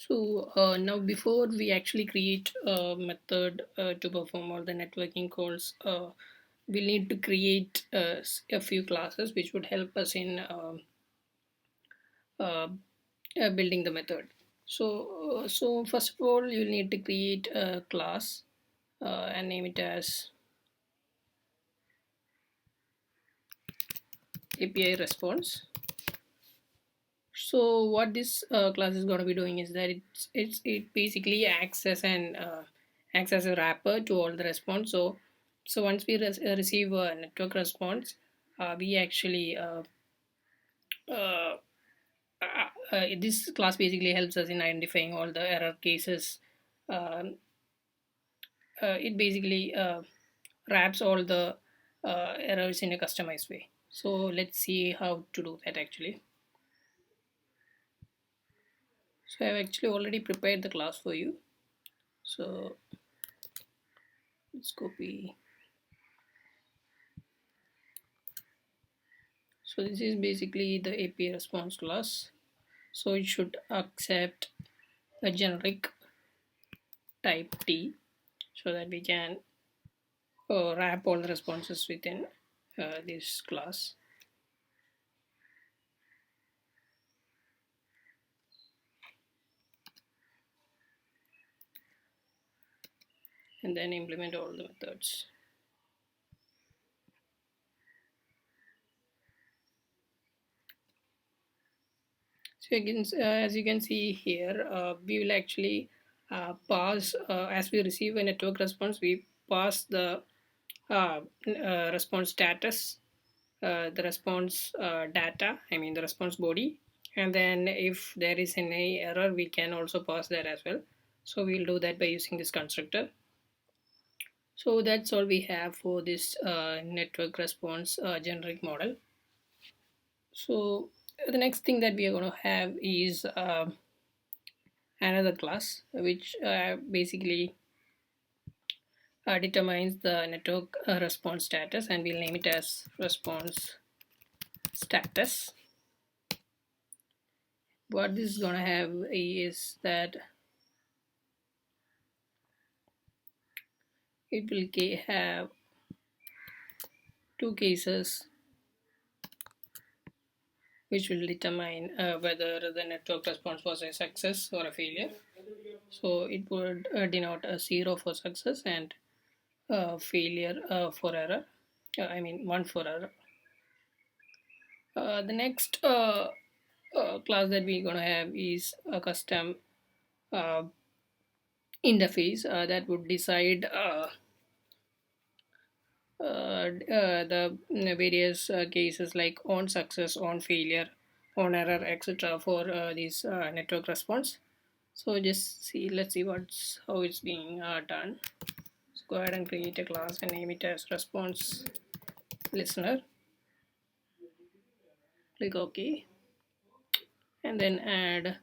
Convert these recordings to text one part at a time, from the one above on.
Now before we actually create a method to perform all the networking calls, we'll need to create a few classes which would help us in uh, building the method. So first of all, you'll need to create a class and name it as API response. So what this class is going to be doing is that it basically acts as a wrapper to all the response. So once we receive a network response, we actually this class basically helps us in identifying all the error cases. Um it basically wraps all the errors in a customized way. So let's see how to do that actually. So I've actually already prepared the class for you. So let's copy. So this is basically the API response class. So it should accept a generic type T so that we can wrap all the responses within this class. And then implement all the methods. So again, as you can see here, we will actually pass, as we receive a network response, we pass the response status, the response data, I mean the response body, and then if there is any error, we can also pass that as well. So we'll do that by using this constructor. So that's all we have for this network response generic model. So the next thing that we are going to have is another class which basically determines the network response status, and we'll name it as response status. What this is going to have is that it will have two cases which will determine whether the network response was a success or a failure. So it would denote a 0 for success and failure for error. I mean 1 for error. The next class that we're going to have is a custom uh, interface that would decide the various cases like on success, on failure, on error, etc. for this network response. So just see, let's see what's how it's being done. So go ahead and create a class and name it as response listener. Click OK, and then add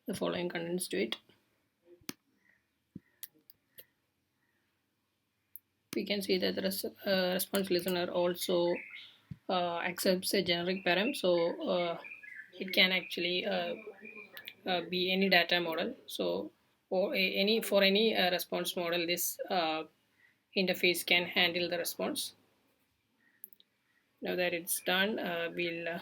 the following contents to it. We can see that the response listener also accepts a generic param, so it can actually be any data model. So or any for any response model, this interface can handle the response. Now that it's done, we'll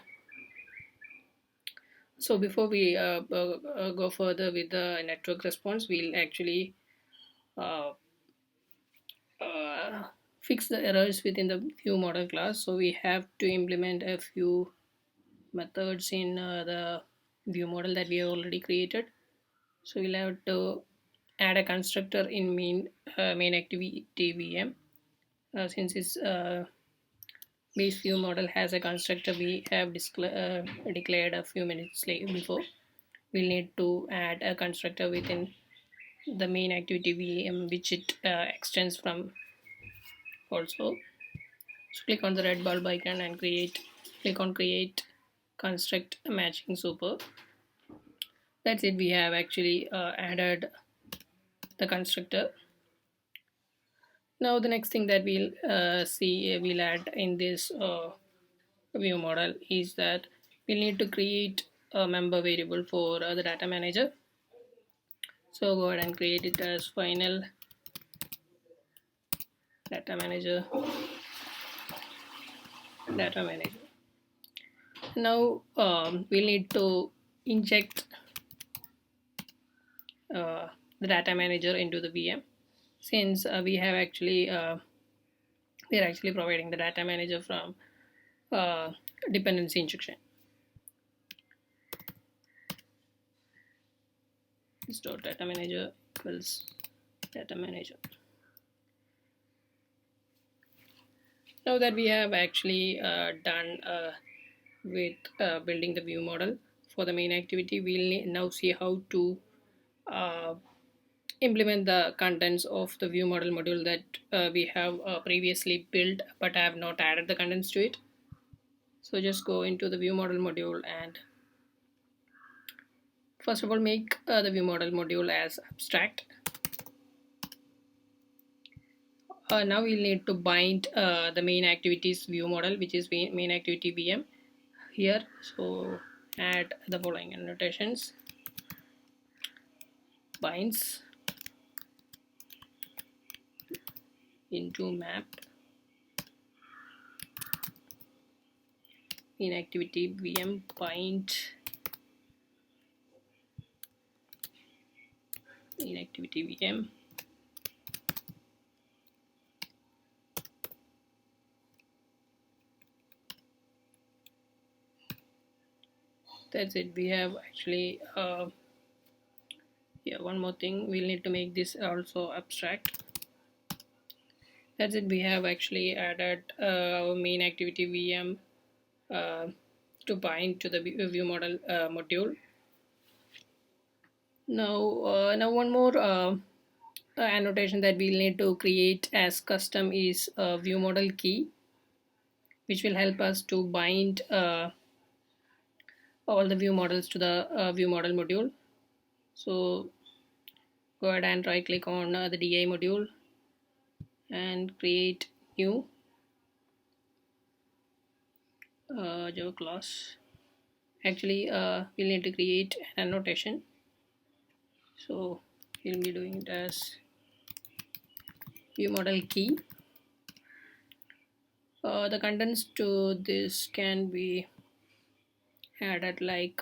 so before we go further with the network response, we'll actually uh, uh, fix the errors within the view model class. So we have to implement a few methods in the view model that we have already created. So we'll have to add a constructor in main activity VM. Since its base view model has a constructor we have declared a few minutes before, we'll need to add a constructor within the main activity VM, which it extends from also. So click on the red bulb icon and click on create construct matching super. That's it, we have actually added the constructor. Now the next thing that we'll add in this view model is that we'll need to create a member variable for the data manager. So go ahead and create it as final data manager. Now we'll need to inject the data manager into the VM, since we are actually providing the data manager from dependency injection. This dot data manager equals data manager. Now that we have actually done with building the view model for the main activity, we'll now see how to implement the contents of the view model module that we have previously built, but I have not added the contents to it. So just go into the view model module and first of all make the view model module as abstract. Now we'll need to bind the main activities view model, which is main activity VM here. So add the following annotations: binds into map in activity VM bind in activity VM that's it. We have actually one more thing, we'll need to make this also abstract. That's it. We have actually added our main activity VM to bind to the view model module. Now one more annotation that we'll need to create as custom is a view model key, which will help us to bind all the view models to the view model module. So go ahead and right click on the DI module and create new Java class. Actually we'll need to create an annotation, so we'll be doing it as view model key. The contents to this can be added like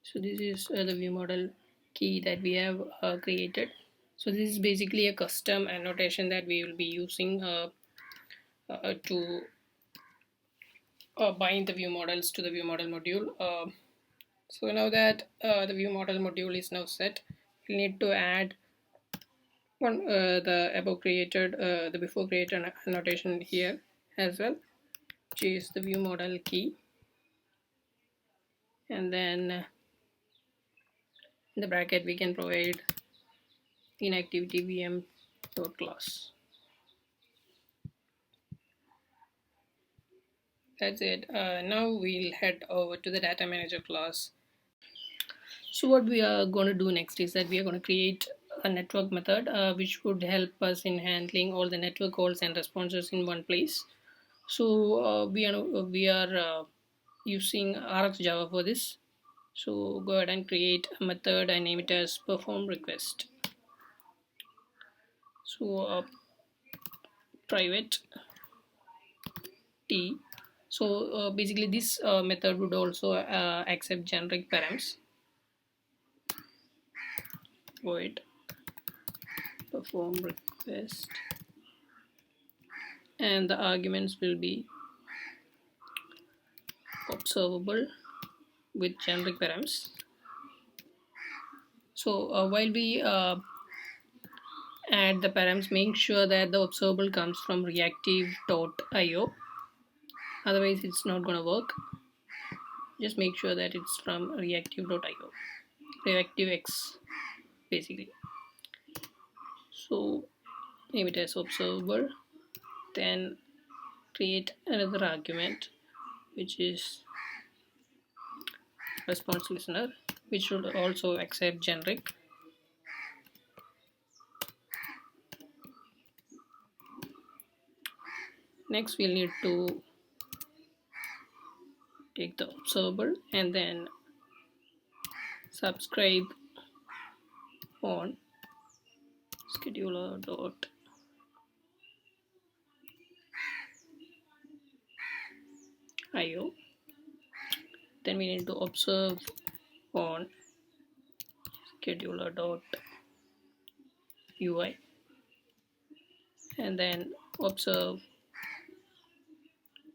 so. This is the view model key that we have created. So this is basically a custom annotation that we will be using to bind the view models to the view model module. So now that the view model module is now set, we need to add one the above created the before created annotation here as well, which is the view model key, and then in the bracket we can provide inactivity VM dot class. That's it. Now we'll head over to the data manager class. So what we are going to do next is that we are going to create a network method which would help us in handling all the network calls and responses in one place. So we are using RX Java for this. So go ahead and create a method and name it as perform request. So private T. So basically this method would also accept generic params. Void perform request, and the arguments will be observable with generic params. So while we add the params, make sure that the observable comes from reactive.io, otherwise it's not gonna work. Just make sure that it's from reactive.io, reactivex basically. So name it as observable, then create another argument which is response listener, which should also accept generic. Next we'll need to take the observable and then subscribe on scheduler dot io. Then we need to observe on scheduler dot ui and then observe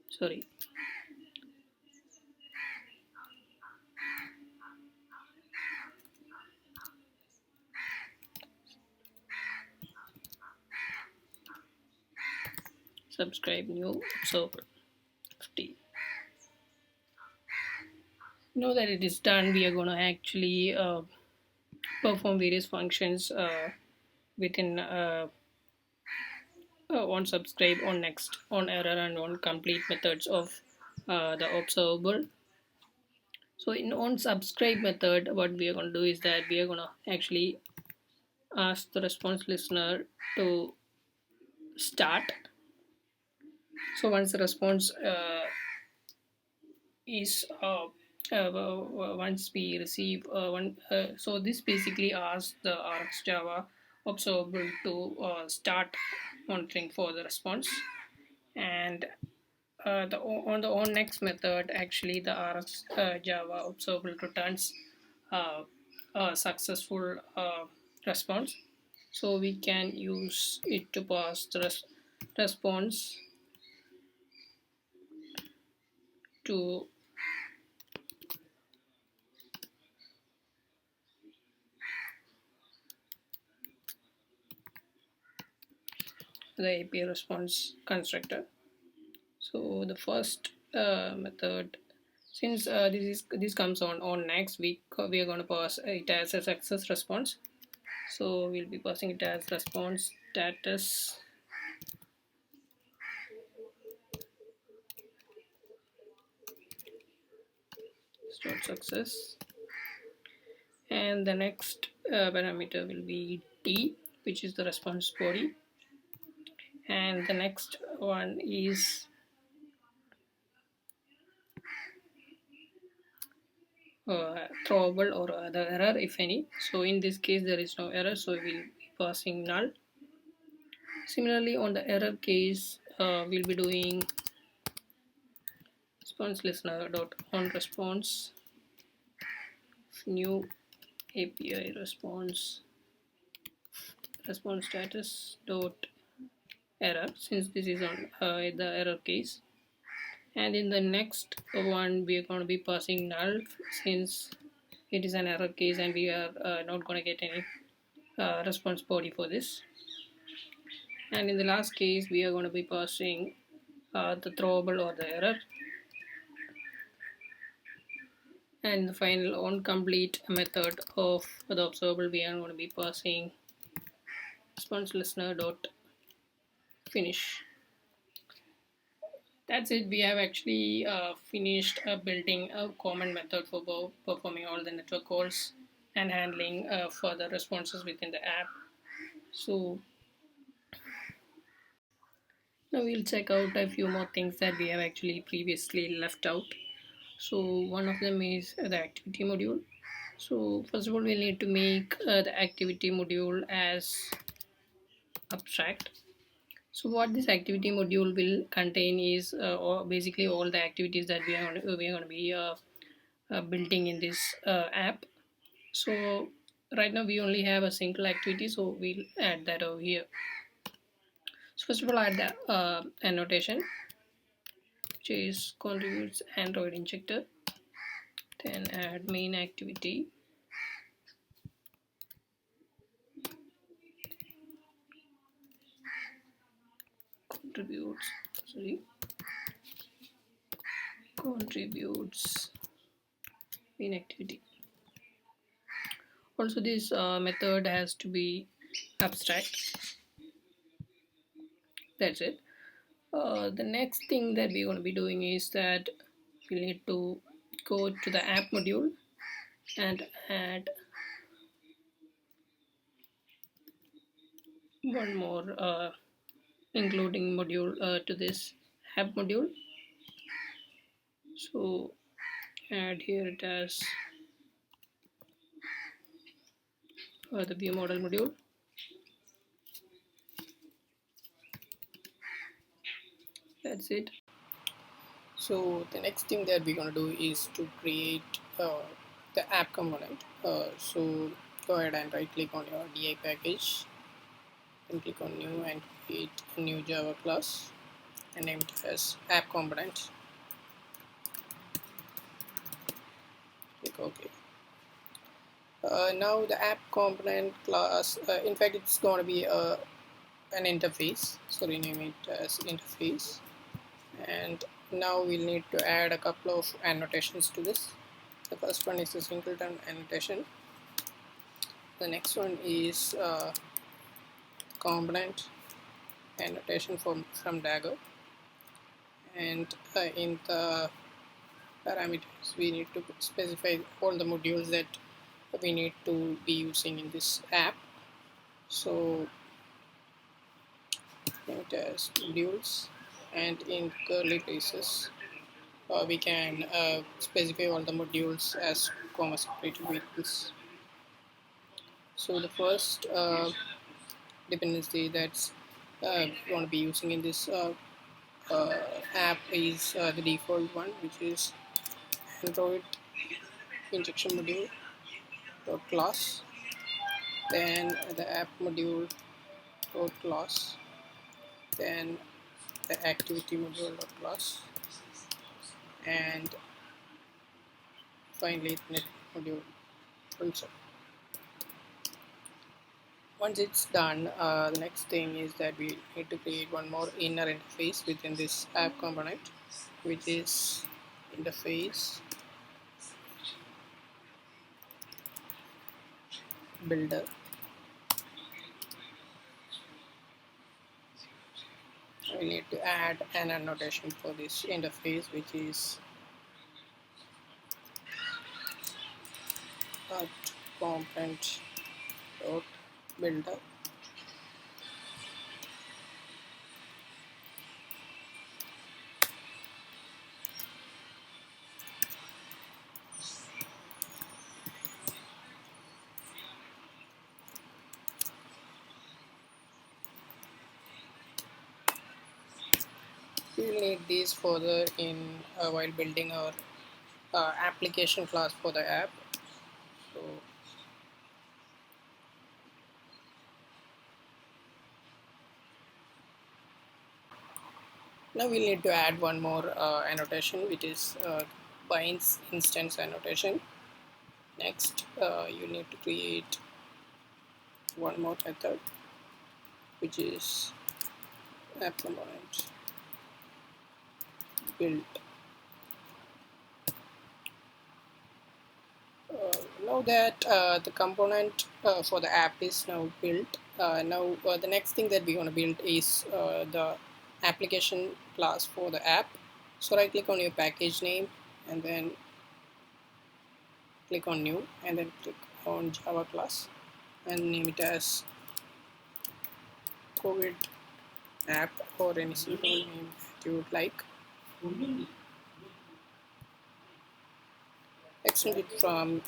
sorry subscribe new observer t. Now that it is done, we are going to actually perform various functions within on subscribe, on next, on error, and on complete methods of the observable. So in on subscribe method, what we are going to do is that we are going to actually ask the response listener to start. So once the response is once we receive one, so this basically asks the RxJava observable to start monitoring for the response, and on the on next method, actually the RxJava observable returns a successful response. So we can use it to pass the response to the API response constructor. So the first method, since this comes on next week, we are going to pass it as a success response. So we'll be passing it as response status success, and the next parameter will be t, which is the response body, and the next one is throwable or the error if any. So in this case there is no error, so we'll be passing null. Similarly on the error case, we'll be doing response listener dot on response new API response status dot error, since this is on the error case. And in the next one we are going to be passing null, since it is an error case and we are not going to get any response body for this. And in the last case we are going to be passing the throwable or the error, and the final on complete method of the observable we are going to be passing response listener dot finish. That's it. We have actually finished building a common method for performing all the network calls and handling further responses within the app. So now we'll check out a few more things that we have actually previously left out. So one of them is the activity module. So first of all, we'll need to make the activity module as abstract. So what this activity module will contain is basically all the activities that we are going to be building in this app. So right now we only have a single activity, so we'll add that over here. So first of all, add the annotation, which is contributes Android injector. Then add main activity, contributes main activity. Also this method has to be abstract. That's it. The next thing that we're going to be doing is that we need to go to the app module and add one more including module to this. app module. So add here it as the view model module. That's it. So the next thing that we're going to do is to create the app component. So go ahead and right click on your DI package, then click on new and create a new Java class and name it as app component. Click OK. Now the app component class, in fact it's going to be an interface, so rename it as interface. And now we'll need to add a couple of annotations to this. The first one is a singleton annotation. The next one is component annotation from Dagger, and in the parameters we need to specify all the modules that we need to be using in this app. So name it as modules, and in curly braces we can specify all the modules as comma separated variables. So the first dependency that's we want to be using in this app is the default one, which is Android injection module dot class. Then the app module dot class. Then the activity module dot class, and finally the net module also. Once it's done, the next thing is that we need to create one more inner interface within this app component, which is interface builder. We need to add an annotation for this interface, which is component dot builder. We will need these further in while building our application class for the app. So now we'll need to add one more annotation, which is binds instance annotation. Next, you need to create one more method, which is app component build. Now that the component for the app is now built, now the next thing that we want to build is the application class for the app. So right click on your package name and then click on new and then click on Java class and name it as COVID app or any simple name that you would like. Extend it from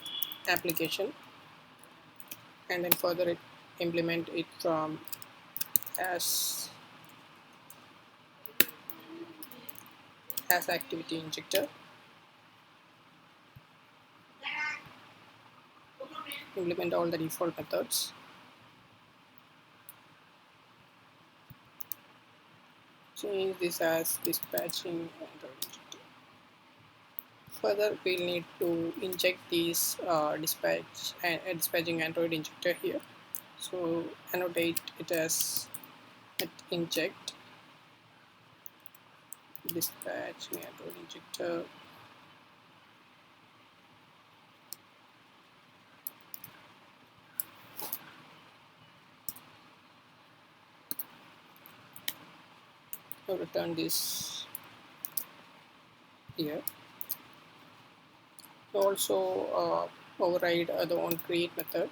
application and then further implement it from as activity injector. Implement all the default methods. Change this as dispatching Android injector. Further, we'll need to inject these dispatching Android injector here. So annotate it as inject dispatching Android injector. I'll return this here. Also override the onCreate method.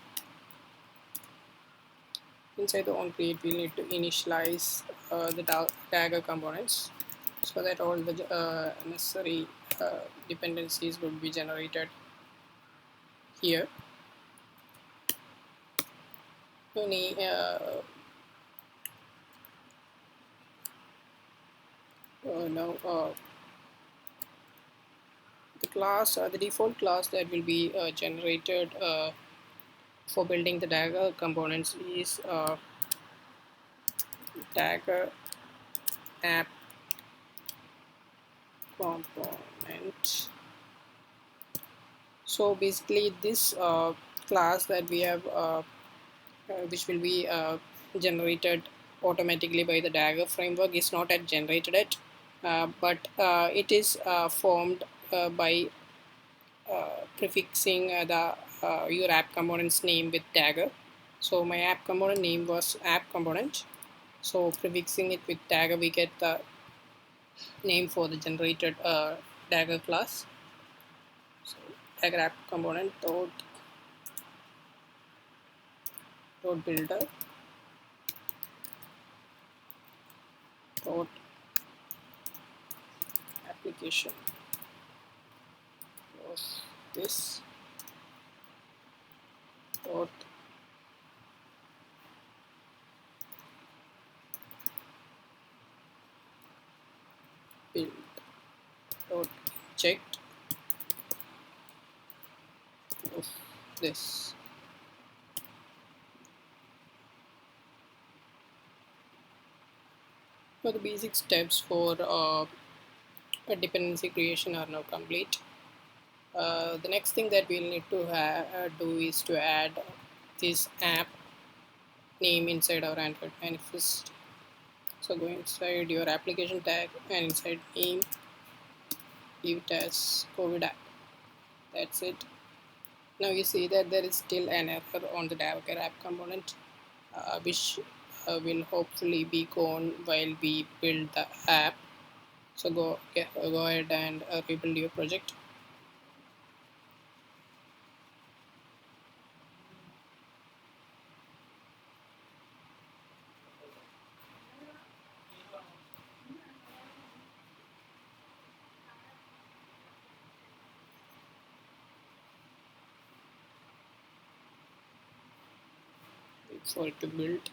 Inside the onCreate, we need to initialize the Dagger components. so that all the necessary dependencies would be generated here. Only now the default class that will be generated for building the Dagger components is Dagger app component. So basically this class that we have which will be generated automatically by the Dagger framework is not yet generated yet, but it is formed by prefixing your app component's name with Dagger. So my app component name was app component, so prefixing it with Dagger we get the name for the generated Dagger class. So Dagger app component dot builder dot application of this dot build dot checked of this. So the basic steps for a dependency creation are now complete. The next thing that we'll need to do is to add this app name inside our Android manifest. So go inside your application tag and inside name give it as COVID app. That's it. Now you see that there is still an error on the Dagger app component, which will hopefully be gone while we build the app. So go ahead and rebuild your project. Wait for it to build.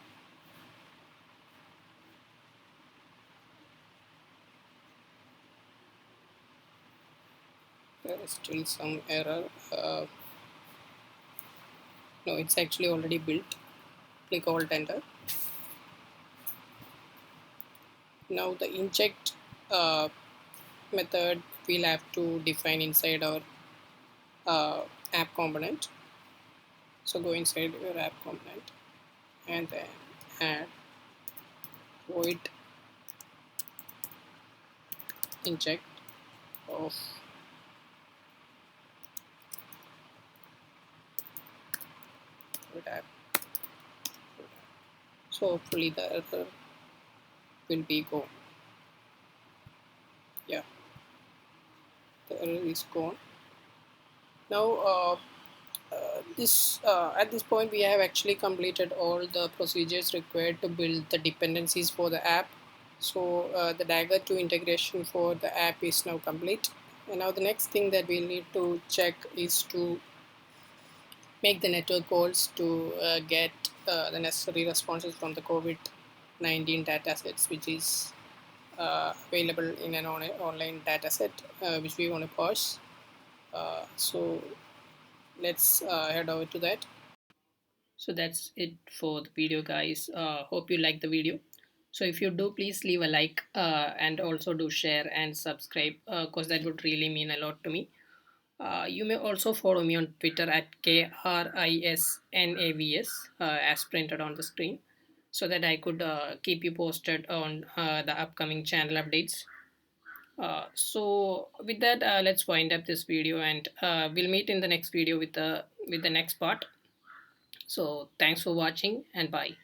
There is still some error. No, it's actually already built. Click Alt Enter. Now the inject method we'll have to define inside our app component. So go inside your app component and then add void inject of void app. So hopefully the error will be gone. Yeah, the error is gone. Now at this point we have actually completed all the procedures required to build the dependencies for the app. So the Dagger 2 integration for the app is now complete, and now the next thing that we'll need to check is to make the network calls to get the necessary responses from the COVID-19 datasets, which is available in an online dataset which we want to parse. So let's head over to that. So that's it for the video, guys. Hope you like the video. So if you do, please leave a like and also do share and subscribe, because that would really mean a lot to me. You may also follow me on Twitter at KRISNAVS as printed on the screen, so that I could keep you posted on the upcoming channel updates. So with that, let's wind up this video, and we'll meet in the next video with the next part. So thanks for watching and bye.